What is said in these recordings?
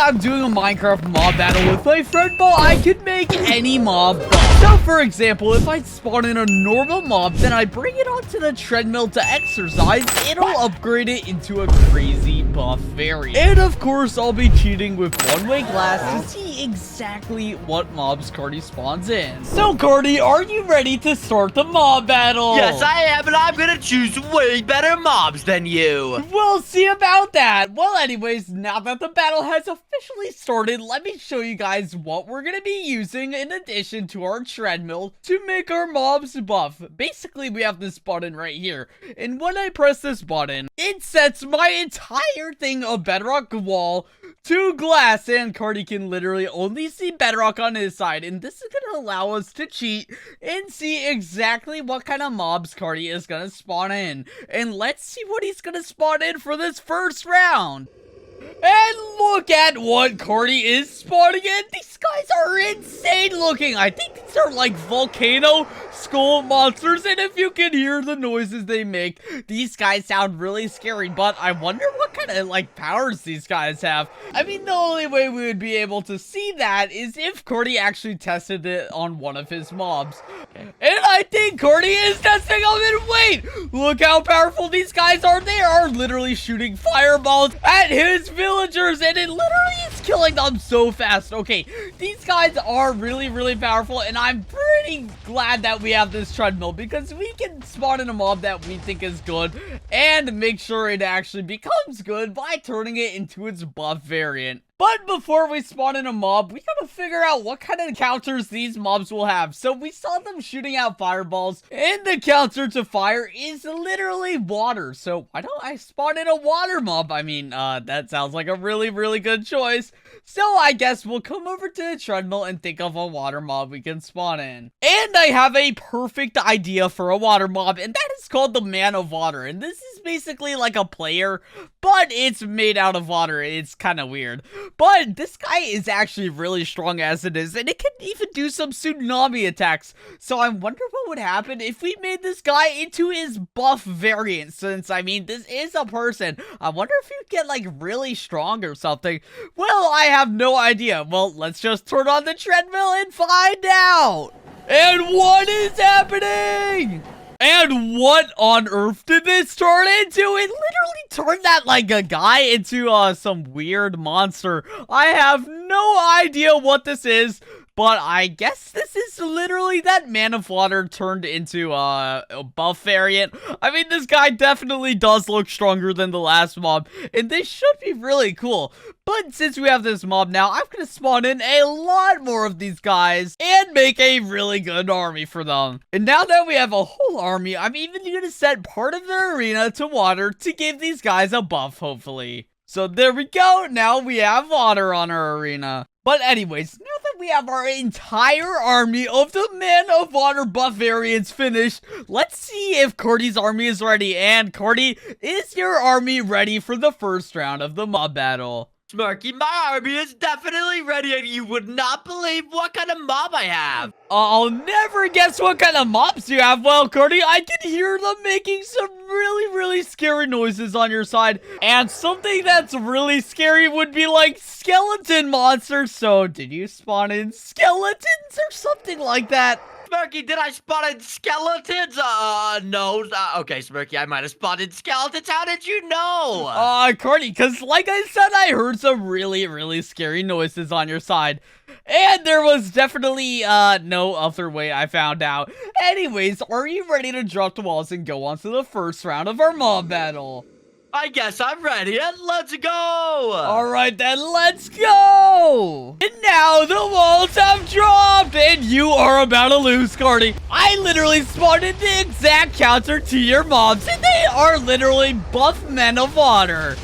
I'm doing a Minecraft mob battle with my friend Ball, I could make any mob buff. So for example, if I spawn in a normal mob, then I bring it onto the treadmill to exercise, it'll upgrade it into a crazy buff variant. And of course, I'll be cheating with one-way glass to see exactly what mobs Carty spawns in. So Carty, are you ready to start the mob battle? Yes, I am, and I'm gonna choose way better mobs than you. We'll see about that. Well, anyways, now that the battle has officially started, let me show you guys what we're gonna be using in addition to our treadmill to make our mobs buff. Basically, we have this button right here, and when I press this button, it sets my entire thing of bedrock wall to glass, and Carty can literally only see bedrock on his side, and this is gonna allow us to cheat and see exactly what kind of mobs Carty is gonna spawn in. And let's see what he's gonna spawn in for this first round. And look at what Carty is spawning in. These guys are insane looking. I think these are like volcano skull monsters, and if you can hear the noises they make, these guys sound really scary. But I wonder what kind of like powers these guys have. I mean, the only way we would be able to see that is if Carty actually tested it on one of his mobs. And I think Carty is testing them, and wait, look how powerful these guys are. They are literally shooting fireballs at his villagers, and it literally is killing them so fast. Okay, these guys are really powerful, and I'm pretty glad that we have this treadmill because we can spawn in a mob that we think is good and make sure it actually becomes good by turning it into its buff variant. But before we spawn in a mob, we gotta figure out what kind of counters these mobs will have. So we saw them shooting out fireballs, and the counter to fire is literally water. So why don't I spawn in a water mob? I mean, that sounds like a really good choice. So I guess we'll come over to the treadmill and think of a water mob we can spawn in. And I have a perfect idea for a water mob, and that is called the Man of Water. And this is basically like a player, but it's made out of water. It's kind of weird. But this guy is actually really strong as it is, and it can even do some tsunami attacks. So I wonder what would happen if we made this guy into his buff variant, since, I mean, this is a person. I wonder if he'd get, like, really strong or something. Well, I have no idea. Well, let's just turn on the treadmill and find out. And what is happening? And what on earth did this turn into? It literally turned that, like, a guy into, some weird monster. I have no idea what this is, but I guess this is literally that Man of Water turned into, a buff variant. I mean, this guy definitely does look stronger than the last mob, and this should be really cool. But since we have this mob now, I'm gonna spawn in a lot more of these guys and make a really good army for them. And now that we have a whole army, I'm even gonna set part of their arena to water to give these guys a buff, hopefully. So there we go. Now we have water on our arena. But anyways, now that we have our entire army of the Man of Water buff variants finished, let's see if Carty's army is ready. And Carty, is your army ready for the first round of the mob battle? Smirky, my army is definitely ready, and you would not believe what kind of mob I have. I'll never guess what kind of mobs you have. Well, Carty, I can hear them making some really scary noises on your side. And something that's really scary would be like skeleton monsters. So, did you spawn in skeletons or something like that? Smirky, did I spot in skeletons? No. Okay, Smirky, I might have spotted skeletons. How did you know? Carty, because like I said, I heard some really scary noises on your side. And there was definitely, no other way I found out. Anyways, are you ready to drop the walls and go on to the first round of our mob battle? I guess I'm ready, and let's go! Alright then, let's go! And now the walls have dropped, and you are about to lose, Carty. I literally spawned in the exact counter to your mobs, and they are literally buff Men of Water.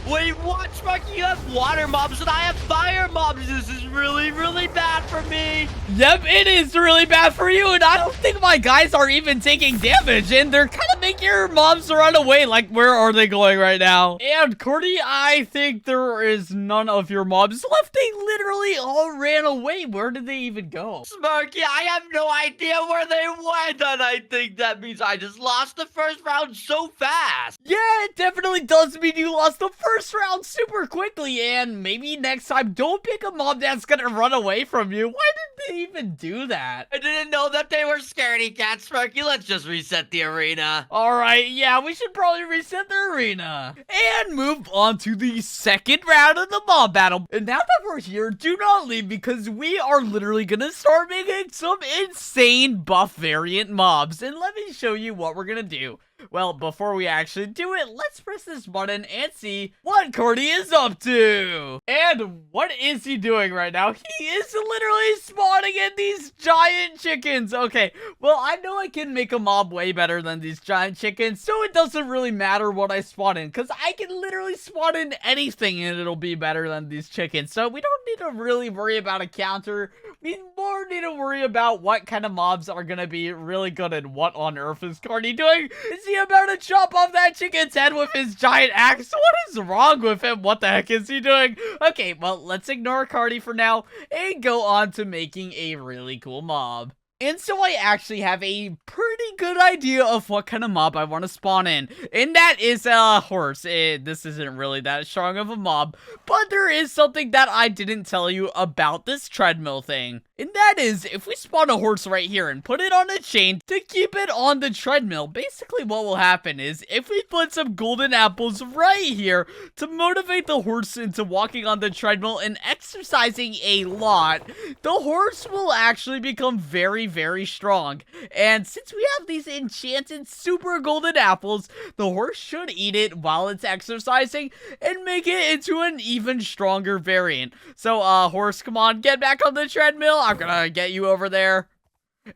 Wait, what, Smirky? You have water mobs and I have fire mobs. This is really bad for me. Yep, it is really bad for you, and I don't think my guys are even taking damage, and they're kind of making your mobs run away. Like, where are they going right now? And, Carty, I think there is none of your mobs left. They literally all ran away. Where did they even go? Smirky, I have no idea where they went, and I think that means I just lost the first round so fast. Yeah, it definitely does mean you lost the first first round super quickly, and maybe next time don't pick a mob that's gonna run away from you. Why did they even do that? I didn't know that they were scaredy cats, Smirky. Let's just reset the arena. Alright, yeah, we should probably reset the arena. And move on to the second round of the mob battle. And now that we're here, do not leave because we are literally gonna start making some insane buff variant mobs. And let me show you what we're gonna do. Well, before we actually do it, let's press this button and see what Carty is up to. And what is he doing right now? He is literally spawning in these giant chickens. Okay, well, I know I can make a mob way better than these giant chickens, so it doesn't really matter what I spawn in, because I can literally spawn in anything and it'll be better than these chickens. So we don't need to really worry about a counter. We more need to worry about what kind of mobs are going to be really good and what on earth is Carty doing. Is he about to chop off that chicken's head with his giant axe? What is wrong with him? What the heck is he doing? Okay, well, let's ignore Carty for now and go on to making a really cool mob. And so I actually have a pretty good idea of what kind of mob I want to spawn in. And that is a horse. This isn't really that strong of a mob. But there is something that I didn't tell you about this treadmill thing. And that is, if we spawn a horse right here and put it on a chain to keep it on the treadmill, basically what will happen is, if we put some golden apples right here to motivate the horse into walking on the treadmill and exercising a lot, the horse will actually become very strong. And since we have these enchanted super golden apples, the horse should eat it while it's exercising and make it into an even stronger variant. So, horse, come on, get back on the treadmill. I'm gonna get you over there.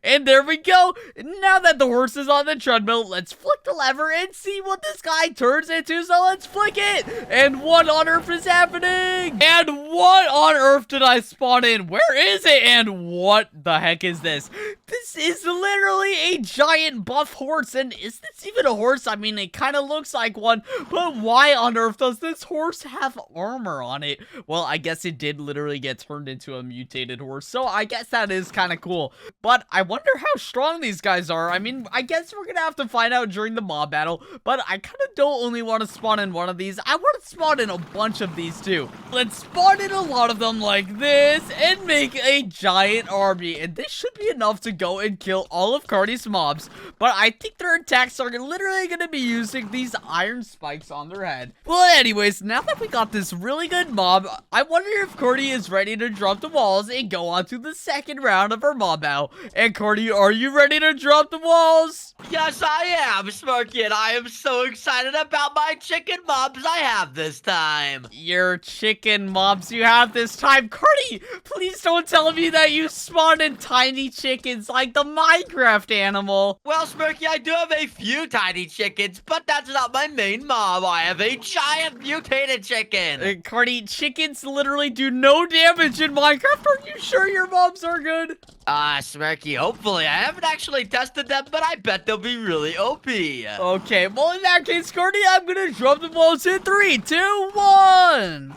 And there we go. Now that the horse is on the treadmill, let's flick the lever and see what this guy turns into. So let's flick it. And what on earth is happening? And what on earth did I spawn in? Where is it? And what the heck is this? This is literally a giant buff horse. And is this even a horse? I mean, it kind of looks like one. But why on earth does this horse have armor on it? Well, I guess it did literally get turned into a mutated horse. So I guess that is kind of cool. But I wonder how strong these guys are. I mean, I guess we're gonna have to find out during the mob battle, but I kind of don't only want to spawn in one of these. I want to spawn in a bunch of these too. Let's spawn in a lot of them like this and make a giant army, and this should be enough to go and kill all of Carty's mobs. But I think their attacks are literally gonna be using these iron spikes on their head. Well, anyways, now that we got this really good mob, I wonder if Carty is ready to drop the walls and go on to the second round of our mob battle. And Carty, are you ready to drop the walls? Yes, I am, Smirky, and I am so excited about my chicken mobs I have this time. Your chicken mobs you have this time. Carty, please don't tell me that you spawned in tiny chickens like the Minecraft animal. Well, Smirky, I do have a few tiny chickens, but that's not my main mob. I have a giant mutated chicken. Carty, chickens literally do no damage in Minecraft. Are you sure your mobs are good? Smirky, hopefully. I haven't actually tested them, but I bet they'll be really OP. Okay, well, in that case, Carty, I'm gonna drop the balls in 3, 2, 1.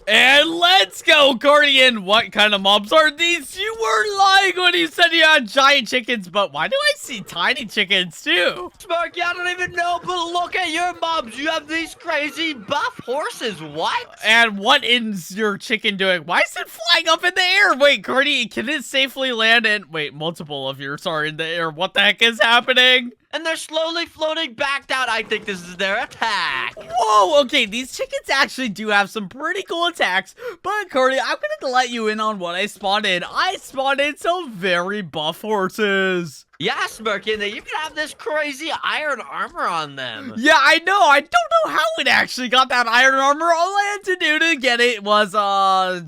And let's go, Carty. And what kind of mobs are these? You were lying when you said you had giant chickens, but why do I see tiny chickens too? Smirky, I don't even know, but look at your mobs. You have these crazy buff horses. What? And what is your chicken doing? Why is it flying up in the air? Wait, Carty, can it safely land in... Wait, multiple of yours are in the air. What the heck is happening? And they're slowly floating back down. I think this is their attack. Whoa, okay, these chickens actually do have some pretty cool attacks, but Carty, I'm gonna let you in on what I spawned in. I spawned in some very buff horses. Yeah, Smirky, and they even have this crazy iron armor on them. Yeah, I know. I don't know how it actually got that iron armor. All I had to do to get it was,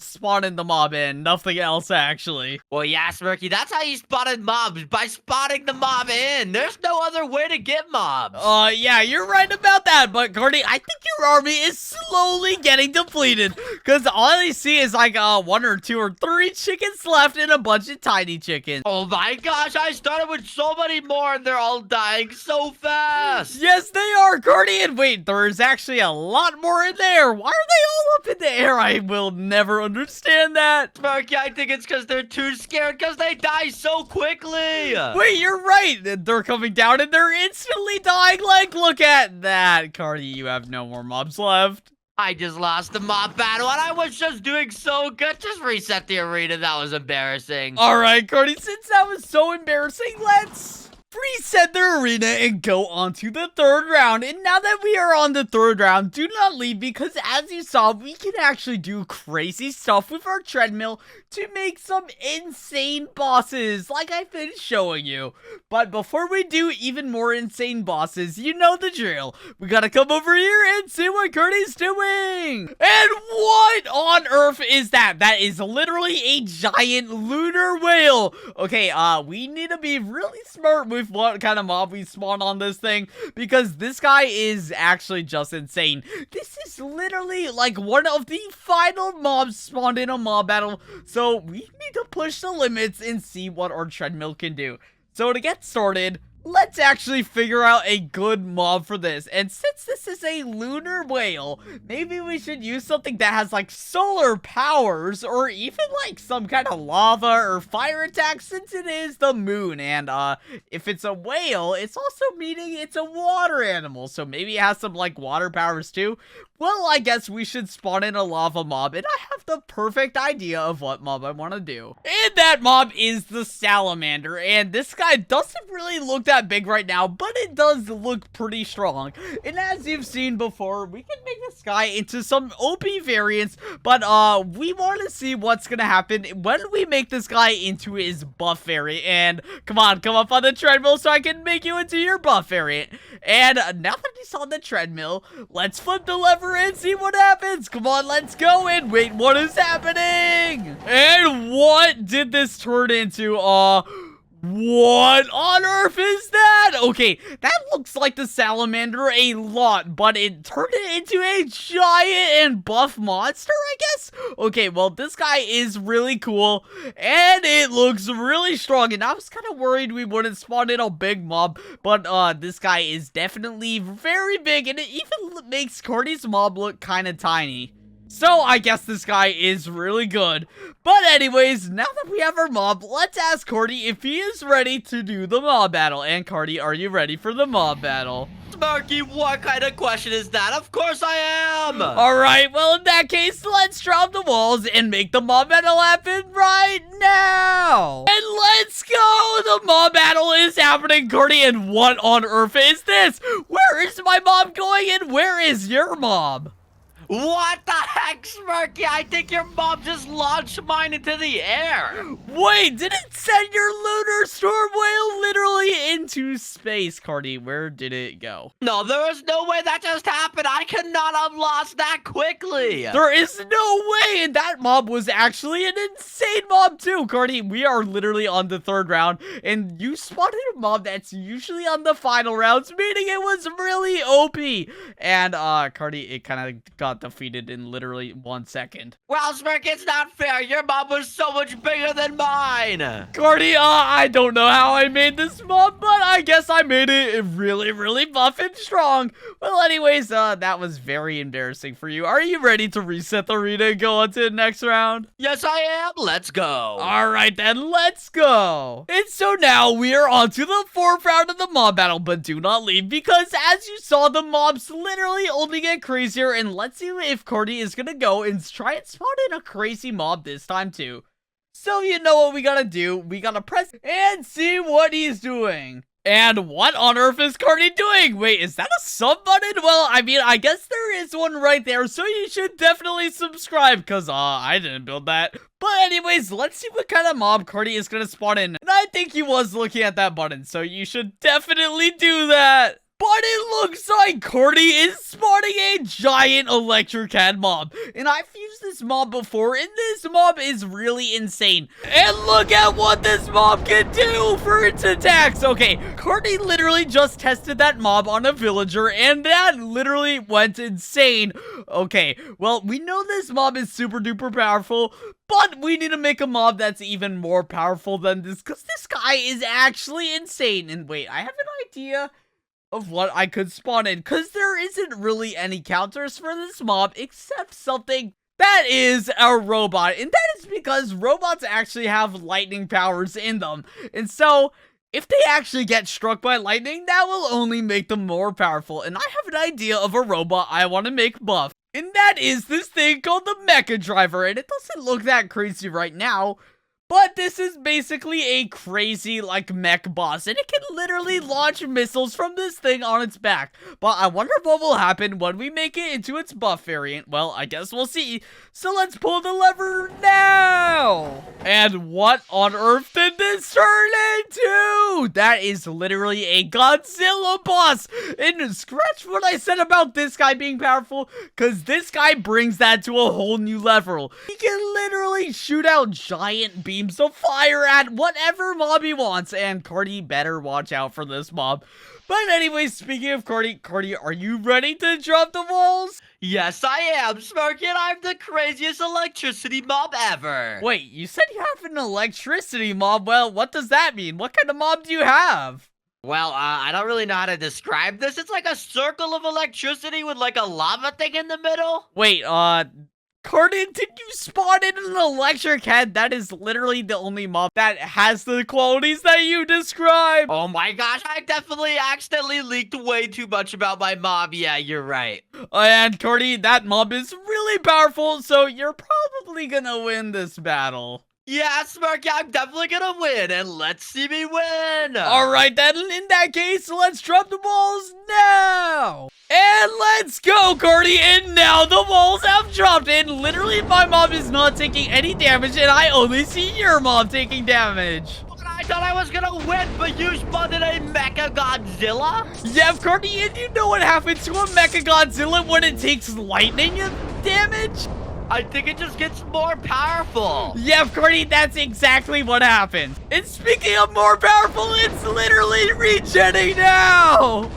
spawn in the mob in. Nothing else, actually. Well, yeah, Smirky, that's how you spotted mobs, by spotting the mob in. There's no other way to get mobs. Yeah, you're right about that, but Carty, I think your army is slowly getting depleted, because all I see is like, 1 or 2 or 3 chickens left and a bunch of tiny chickens. Oh my gosh, I started with so many more and they're all dying so fast. Yes, they are, Carty. And wait, there's actually a lot more in there. Why are they all up in the air? I will never understand that. Smirky, I think it's because they're too scared because they die so quickly. Wait, you're right. They're coming down and they're instantly dying. Like, look at that. Carty, you have no more mobs left. I just lost the mob battle, and I was just doing so good. Just reset the arena. That was embarrassing. All right, Carty, since that was so embarrassing, let's reset the arena and go on to the third round. And now that we are on the third round, do not leave, because as you saw, we can actually do crazy stuff with our treadmill to make some insane bosses like I've been showing you. But before we do even more insane bosses, you know the drill. We gotta come over here and see what Carty's doing. And what on earth is that? That is literally a giant lunar whale. Okay, we need to be really smart with what kind of mob we spawn on this thing, because this guy is actually just insane. This is literally like one of the final mobs spawned in a mob battle, so we need to push the limits and see what our treadmill can do. So to get started, let's actually figure out a good mob for this. And since this is a lunar whale, maybe we should use something that has like solar powers, or even like some kind of lava or fire attack, since it is the moon. And if it's a whale, it's also meaning it's a water animal, so maybe it has some like water powers too. Well, I guess we should spawn in a lava mob, and I have the perfect idea of what mob I want to do. And that mob is the salamander, and this guy doesn't really look that big right now, but it does look pretty strong. And as you've seen before, we can make this guy into some OP variants, but we want to see what's gonna happen when we make this guy into his buff variant. And come on, come up on the treadmill so I can make you into your buff variant. And now that he's on the treadmill, let's flip the lever and see what happens. Come on, let's go. And wait, what is happening? And what did this turn into? What on earth is that? Okay, that looks like the salamander a lot, but it turned it into a giant and buff monster, I guess? Okay, well, this guy is really cool, and it looks really strong, and I was kind of worried we wouldn't spawn in a big mob, but this guy is definitely very big, and it even makes Carty's mob look kind of tiny. So I guess this guy is really good. But anyways, now that we have our mob, let's ask Carty if he is ready to do the mob battle. And Carty, are you ready for the mob battle? Smirky, what kind of question is that? Of course I am! Alright, well in that case, let's drop the walls and make the mob battle happen right now! And let's go! The mob battle is happening, Carty, and what on earth is this? Where is my mob going and where is your mob? What the heck, Smirky? I think your mob just launched mine into the air. Wait, did it send your lunar storm whale literally into space, Carty? Where did it go? No, there is no way that just happened. I could not have lost that quickly. There is no way, and that mob was actually an insane mob too, Carty. We are literally on the third round, and you spotted a mob that's usually on the final rounds, meaning it was really OP. And, Carty, it kind of got defeated in literally 1 second. Well, Smirky, it's not fair. Your mob was so much bigger than mine. Carty, I don't know how I made this mob, but I guess I made it really, really buff and strong. Well, anyways, that was very embarrassing for you. Are you ready to reset the arena and go on to the next round? Yes, I am. Let's go. All right, then, let's go. And so now we are on to the fourth round of the mob battle, but do not leave, because as you saw, the mobs literally only get crazier, and let's see if Carty is gonna go and try and spawn in a crazy mob this time too. So you know what we gotta do. We gotta press and see what he's doing. And what on earth is Carty doing? Wait, is that a sub button? Well, I mean, I guess there is one right there, so you should definitely subscribe, because I didn't build that. But anyways, let's see what kind of mob Carty is gonna spawn in. And I think he was looking at that button, so you should definitely do that. But it looks like Carty is spawning a giant electric-cat mob. And I've used this mob before, and this mob is really insane. And look at what this mob can do for its attacks. Okay, Carty literally just tested that mob on a villager, and that literally went insane. Okay, well, we know this mob is super duper powerful, but we need to make a mob that's even more powerful than this, because this guy is actually insane. And wait, I have an idea of what I could spawn in, because there isn't really any counters for this mob except something that is a robot, and that is because robots actually have lightning powers in them, and so if they actually get struck by lightning, that will only make them more powerful. And I have an idea of a robot I want to make buff. And that is this thing called the Mecha Driver, and it doesn't look that crazy right now. But this is basically a crazy, like, mech boss, and it can literally launch missiles from this thing on its back. But I wonder what will happen when we make it into its buff variant. Well, I guess we'll see. So let's pull the lever now! And what on earth did this turn into? That is literally a Godzilla boss! And scratch what I said about this guy being powerful, because this guy brings that to a whole new level. He can literally shoot out giant beams of fire at whatever mob he wants, and Carty better watch out for this mob. But anyways, speaking of Carty, are you ready to drop the walls? Yes, I am, Smirky, and I'm the craziest electricity mob ever. Wait, you said you have an electricity mob. Well, what does that mean? What kind of mob do you have? Well, I don't really know how to describe this. It's like a circle of electricity with like a lava thing in the middle. Wait, Carty, did you spawn in an electric head? That is literally the only mob that has the qualities that you described. Oh my gosh, I definitely accidentally leaked way too much about my mob. Yeah, you're right. And Carty, that mob is really powerful, so you're probably gonna win this battle. Yeah, Smirky, I'm definitely gonna win, and let's see me win! Alright then, in that case, let's drop the walls now! And let's go, Carty! And now the walls have dropped, and literally my mob is not taking any damage, and I only see your mob taking damage. I thought I was gonna win, but you spawned in a Mechagodzilla? Yeah, Carty, and you know what happens to a Mechagodzilla when it takes lightning damage? I think it just gets more powerful. Yeah, Carty, that's exactly what happens. And speaking of more powerful, it's literally regenerating now.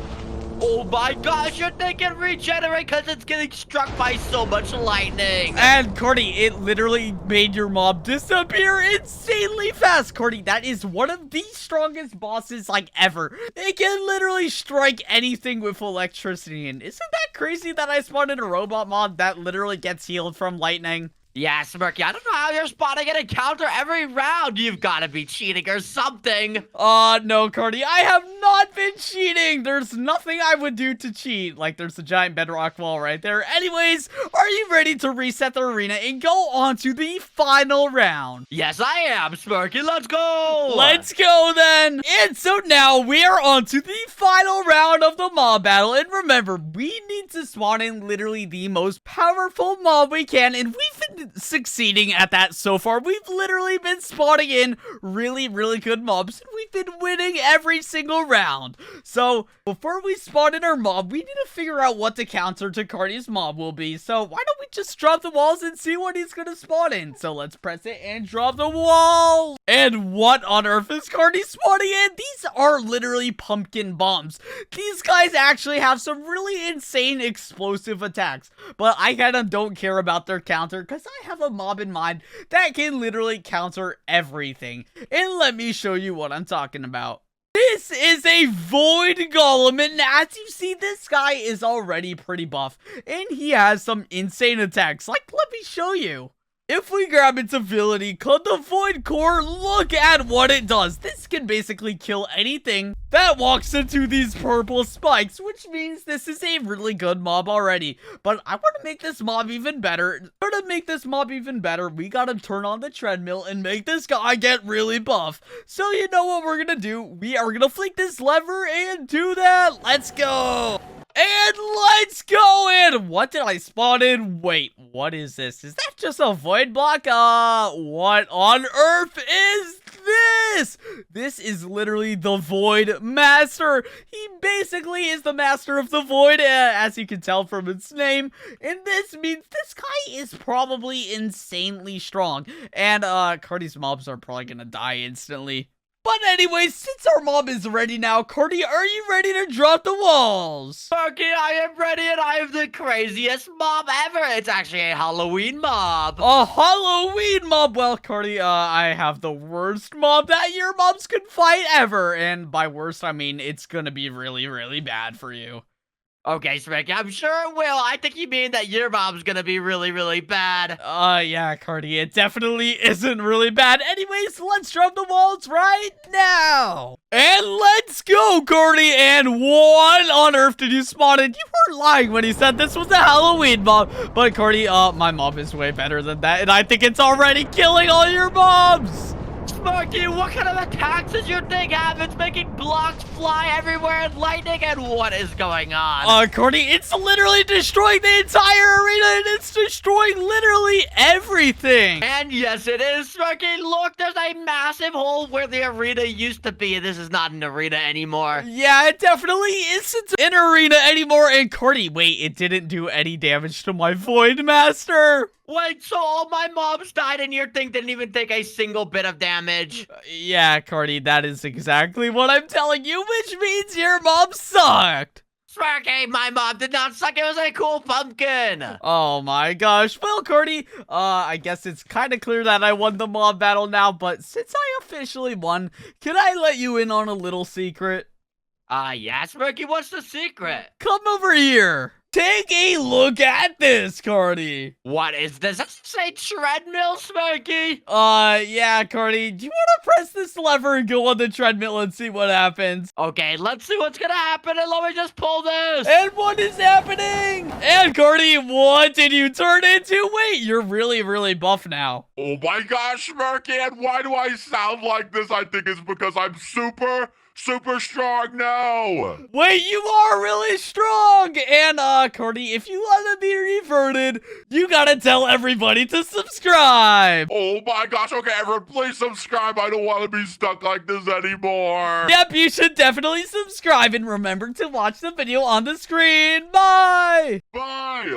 Oh my gosh, you're thinking regenerate because it's getting struck by so much lightning. And Carty, it literally made your mob disappear insanely fast. Carty, that is one of the strongest bosses like ever. It can literally strike anything with electricity. And isn't that crazy that I spawned in a robot mob that literally gets healed from lightning? Yeah, Smirky, I don't know how you're spawning an encounter every round. You've got to be cheating or something. No, Carty, I have not been cheating. There's nothing I would do to cheat. Like, there's a giant bedrock wall right there. Anyways, are you ready to reset the arena and go on to the final round? Yes, I am, Smirky. Let's go. Let's go, then. And so now we are on to the final round of the mob battle. And remember, we need to spawn in literally the most powerful mob we can. And we've been succeeding at that so far. We've literally been spawning in really good mobs, and we've been winning every single round. So before we spawn in our mob, we need to figure out what the counter to Carty's mob will be. So why don't we just drop the walls and see what he's gonna spawn in? So let's press it and drop the wall. And what on earth is Carty spawning in? These are literally pumpkin bombs. These guys actually have some really insane explosive attacks, but I kind of don't care about their counter because I have a mob in mind that can literally counter everything. And let me show you what I'm talking about. This is a Void Golem, and as you see, this guy is already pretty buff, and he has some insane attacks. Like, let me show you. If we grab its ability called the Void Core, look at what it does. This can basically kill anything that walks into these purple spikes, which means this is a really good mob already. But I want to make this mob even better. To make this mob even better, we gotta turn on the treadmill and make this guy get really buff. So you know what we're gonna do? We are gonna flick this lever and do that. Let's go. And let's go in! What did I spawn in? Wait, what is this? Is that just a void block? What on earth is this? This is literally the Void Master. He basically is the master of the void, as you can tell from its name. And this means this guy is probably insanely strong. And, Carty's mobs are probably gonna die instantly. But anyways, since our mob is ready now, Carty, are you ready to drop the walls? Smirky, I am ready, and I am the craziest mob ever. It's actually a Halloween mob. A Halloween mob? Well, Carty, I have the worst mob that your mobs could fight ever. And by worst, I mean it's gonna be really bad for you. Okay, Smirky, I'm sure it will. I think you mean that your mom's gonna be really, really bad. Yeah, Carty, it definitely isn't really bad. Anyways, let's drum the walls right now. And let's go, Carty. And what on earth did you spawn in? You weren't lying when you said this was a Halloween mob. But Carty, my mob is way better than that. And I think it's already killing all your mobs. Smirky, what kind of attacks does your thing have? It's making blocks fly everywhere and lightning, and what is going on? Carty, it's literally destroying the entire arena, and it's destroying literally everything. And yes, it is, Smirky. Look, there's a massive hole where the arena used to be. This is not an arena anymore. Yeah, it definitely isn't an arena anymore. And Carty, wait, it didn't do any damage to my Void Master. Wait, so all my mobs died and your thing didn't even take a single bit of damage? Yeah, Carty, that is exactly what I'm telling you, which means your mob sucked. Smirky, my mob did not suck. It was a cool pumpkin. Oh my gosh. Well, Carty, I guess it's kind of clear that I won the mob battle now, but since I officially won, can I let you in on a little secret? Yeah, Smirky, what's the secret? Come over here. Take a look at this, Carty. What is this? Does it say treadmill, Smirky? Yeah, Carty. Do you want to press this lever and go on the treadmill and see what happens? Okay, let's see what's gonna happen, and let me just pull this. And what is happening? And Carty, what did you turn into? Wait, you're really, really buff now. Oh my gosh, Smirky, and why do I sound like this? I think it's because I'm super strong now. Wait, you are really strong. And, Carty, if you want to be reverted, you gotta tell everybody to subscribe. Oh my gosh, okay, everyone, please subscribe. I don't want to be stuck like this anymore. Yep, you should definitely subscribe and remember to watch the video on the screen. Bye. Bye.